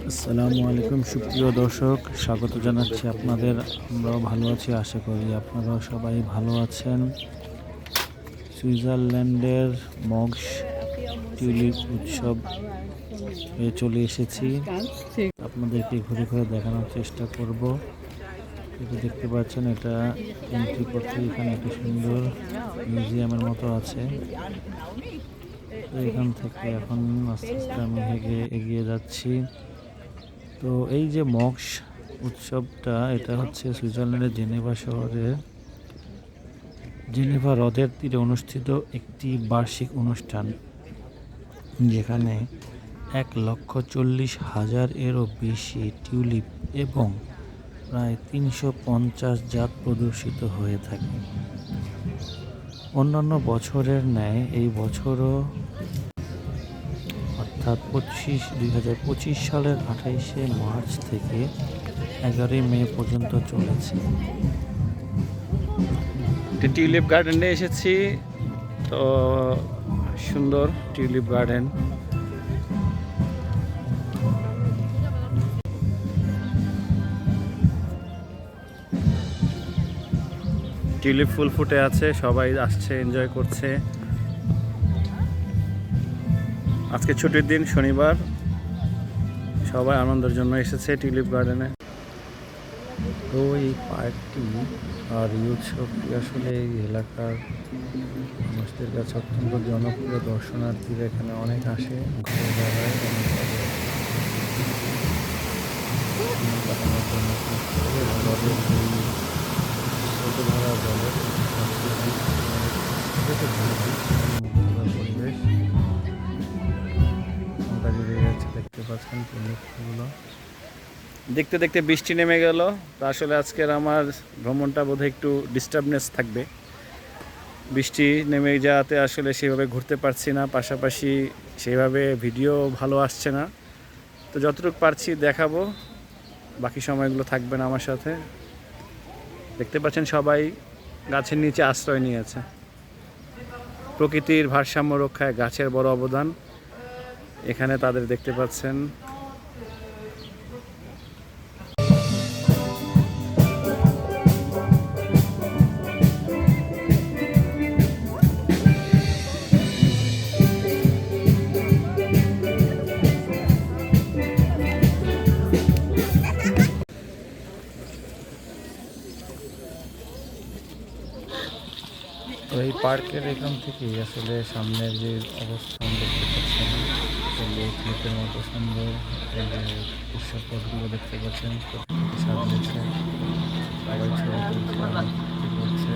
আসসালামু আলাইকুম সুপ্রিয় দর্শক, স্বাগত জানাচ্ছি আপনাদের। আমরাও ভালো আছি, আশা করি আপনারাও সবাই ভালো আছেন। সুইজারল্যান্ডের মগস টিউলিপ উৎসব চলে এসেছি, আপনাদেরকে ঘুরে ঘুরে দেখানোর চেষ্টা করব। এটা দেখতে পাচ্ছেন, এটা এন্ট্রি করতে এখানে একটা সুন্দর মিউজিয়ামের মতো আছে। তো এখান থেকে এখন আস্তে আস্তে আমি এগিয়ে যাচ্ছি। তো এই যে মগস উৎসবটা, এটা হচ্ছে সুইজারল্যান্ডের জেনেভা শহরে জেনেভা হ্রদের তীরে অনুষ্ঠিত একটি বার্ষিক অনুষ্ঠান, যেখানে 1,40,000 এরও বেশি টিউলিপ এবং প্রায় 350 জাত প্রদর্শিত হয়ে থাকে। অন্যান্য বছরের ন্যায় এই বছরও, অর্থাৎ 2025 সালের 28শে মার্চ থেকে 11ই মে পর্যন্ত চলেছে। টিউলিপ গার্ডেনে এসেছি, তো সুন্দর টিউলিপ গার্ডেন। টিউলিপ ফুল ফুটে আছে, সবাই আসছে, এনজয় করছে। আজকে ছুটির দিন, শনিবার, সবাই আনন্দের জন্য এসেছে টিউলিপ গার্ডেনে। তো এই পার্কটি আর এই উৎসবটি আসলে এই এলাকার মানুষদের কাছে অত্যন্ত জনপ্রিয়। দর্শনার্থীরা এখানে অনেক আসে, ঘুরে বেড়ায়, পরিবেশ দেখতে পাচ্ছেন। দেখতে দেখতে বৃষ্টি নেমে গেল। তো আসলে আজকের আমার ভ্রমণটা বোধহয় একটু ডিস্টার্বনেস থাকবে। বৃষ্টি নেমে যাওয়াতে আসলে সেভাবে ঘুরতে পারছি না, পাশাপাশি সেভাবে ভিডিও ভালো আসছে না। তো যতটুকু পারছি দেখাবো, বাকি সময়গুলো থাকবেন আমার সাথে। দেখতে পাচ্ছেন সবাই গাছের নিচে আশ্রয় নিয়েছে। প্রকৃতির ভারসাম্য রক্ষায় গাছের বড় অবদান, এখানে তাদের দেখতে পাচ্ছেন। তো এই পার্কের এখান থেকেই আসলে সামনের যে অবস্থান দেখতে পাচ্ছেন, ক্লিপের মতো সুন্দর উৎসব পথগুলো দেখতে পাচ্ছেন, সাজিয়েছে, সবাই ছবি তুলছে।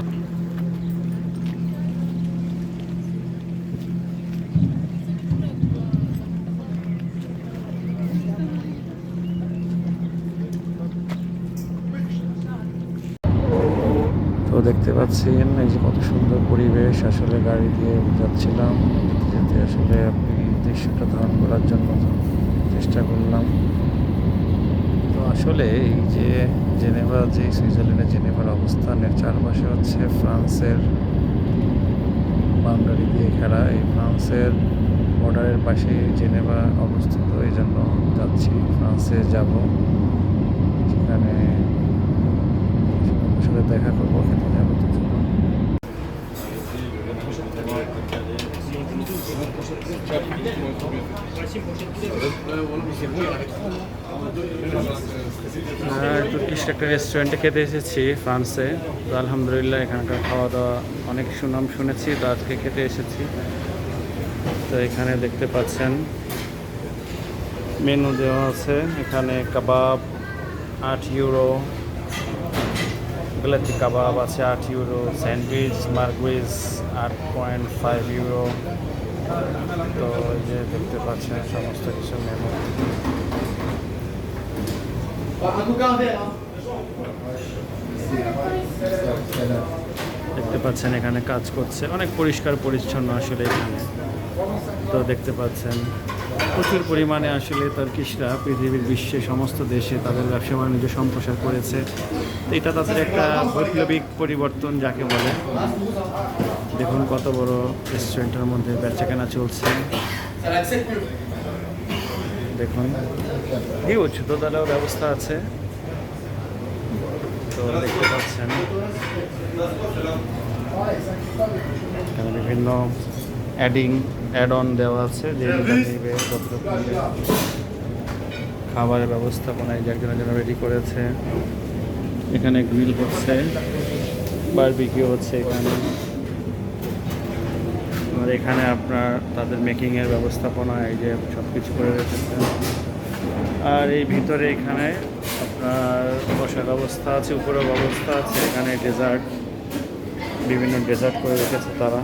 তো দেখতে পাচ্ছেন এই যে কত সুন্দর পরিবেশ। আসলে গাড়ি দিয়ে যাচ্ছিলাম, যেতে আসলে আপনি দৃশ্যটা ধারণ করার জন্য চেষ্টা করলাম। তো আসলে এই যে জেনেভা, যে সুইজারল্যান্ডের জেনেভার অবস্থানের চারপাশে হচ্ছে ফ্রান্সের বাউন্ডারি দিয়ে ঘেরা। এই ফ্রান্সের বর্ডারের পাশে জেনেভা অবস্থিত, এই জন্য যাচ্ছি, ফ্রান্সে যাব, সেখানে সাথে দেখা করবো, খেতে যাবো। তুর্কিশ একটা রেস্টুরেন্টে খেতে এসেছি ফ্রান্সে। তো আলহামদুলিল্লাহ এখানকার খাওয়া দাওয়া অনেক সুনাম শুনেছি, তো আজকে খেতে এসেছি। তো এখানে দেখতে পাচ্ছেন মেনু দেওয়া আছে। এখানে কাবাব 8 ইউরো, বিলাতি কাবাব আছে 8 ইউরো, স্যান্ডউইচ মার্গুইজ 8.5 ইউরো। তো এই যে দেখতে পাচ্ছেন সমস্ত কিছু মেনু। দেখতে পাচ্ছেন এখানে কাজ করছে, অনেক পরিষ্কার পরিচ্ছন্ন আসলে এখানে। তো দেখতে পাচ্ছেন প্রচুর পরিমাণে আসলে তার্কিশরা পৃথিবীর বিশ্বে সমস্ত দেশে তাদের ব্যবসা বাণিজ্য সম্প্রসার করেছে। তো এটা তাদের একটা বৈপ্লবিক পরিবর্তন যাকে বলে। দেখুন কত বড় রেস্টুরেন্টের মধ্যে বেচাকেনা চলছে। দেখুন হিউজ দোতলাও ব্যবস্থা আছে, তো দেখতে পাচ্ছেন এখানে বিভিন্ন অ্যাড অন দেওয়া আছে, যে যেটা নেবে ততটুকু নেবে। খাবারের ব্যবস্থাপনা এই যে একজনের জন্য রেডি করেছে। এখানে গ্রিল হচ্ছে, বারবিকিউ হচ্ছে এখানে। আর এখানে আপনার তাদের মেকিংয়ের ব্যবস্থাপনা এই যে সব কিছু করে রেখেছে। আর এই ভিতরে এখানে আপনার বসার ব্যবস্থা আছে, উপরেও ব্যবস্থা আছে। এখানে ডেজার্ট, বিভিন্ন ডেজার্ট করে রেখেছে তারা।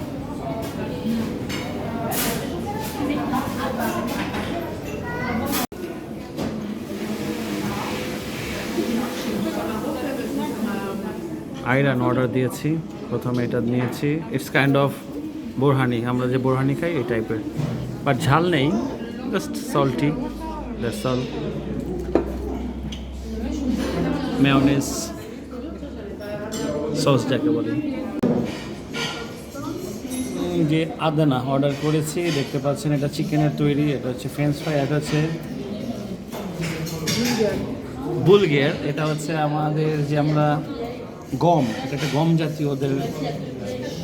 আইরান অর্ডার দিয়েছি, প্রথমে এটা নিয়েছি। ইটস কাইন্ড অফ বোরহানি, আমরা যে বোরহানি খাই এই টাইপের, বাট ঝাল নেই, just salty, that's all. Mayonnaise sauce যাকে বলে। যে আদানা অর্ডার করেছি, দেখতে পাচ্ছেন এটা চিকেনের তৈরি, এটা হচ্ছে ফ্রেঞ্চ ফ্রাই, এটা হচ্ছে বুলগের, এটা হচ্ছে আমাদের যে আমরা গম, এটা একটা গম জাতীয় ওদের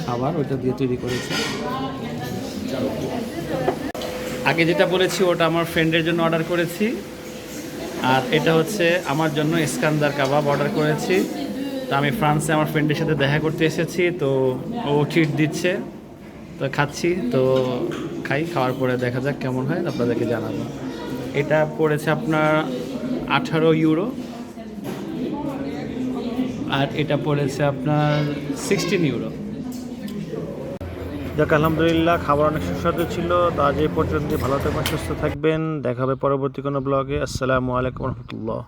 খাবার, ওইটা দিয়ে তৈরি করেছে। আগে যেটা বলেছি ওটা আমার ফ্রেন্ডের জন্য অর্ডার করেছি, আর এটা হচ্ছে আমার জন্য ইস্কান্দার কাবাব অর্ডার করেছি। তো আমি ফ্রান্সে আমার ফ্রেন্ডের সাথে দেখা করতে এসেছি, তো ও ট্রিট দিচ্ছে, তো খাচ্ছি। তো খাওয়ার পরে দেখা যাক কেমন হয়, আপনাদেরকে জানাবো। এটা পড়েছে আপনার 18 ইউরো, আর এটা পড়েছে আপনার 16 ইউরো। যাক আলহামদুলিল্লাহ, খাবার অনেক সুস্বাদু ছিল। তো আজ এই পর্যন্ত, ভালো থাকবেন, সুস্থ থাকবেন, দেখা হবে পরবর্তী কোনো ব্লগে। আসসালামু আলাইকুম রহমতুল্লাহ।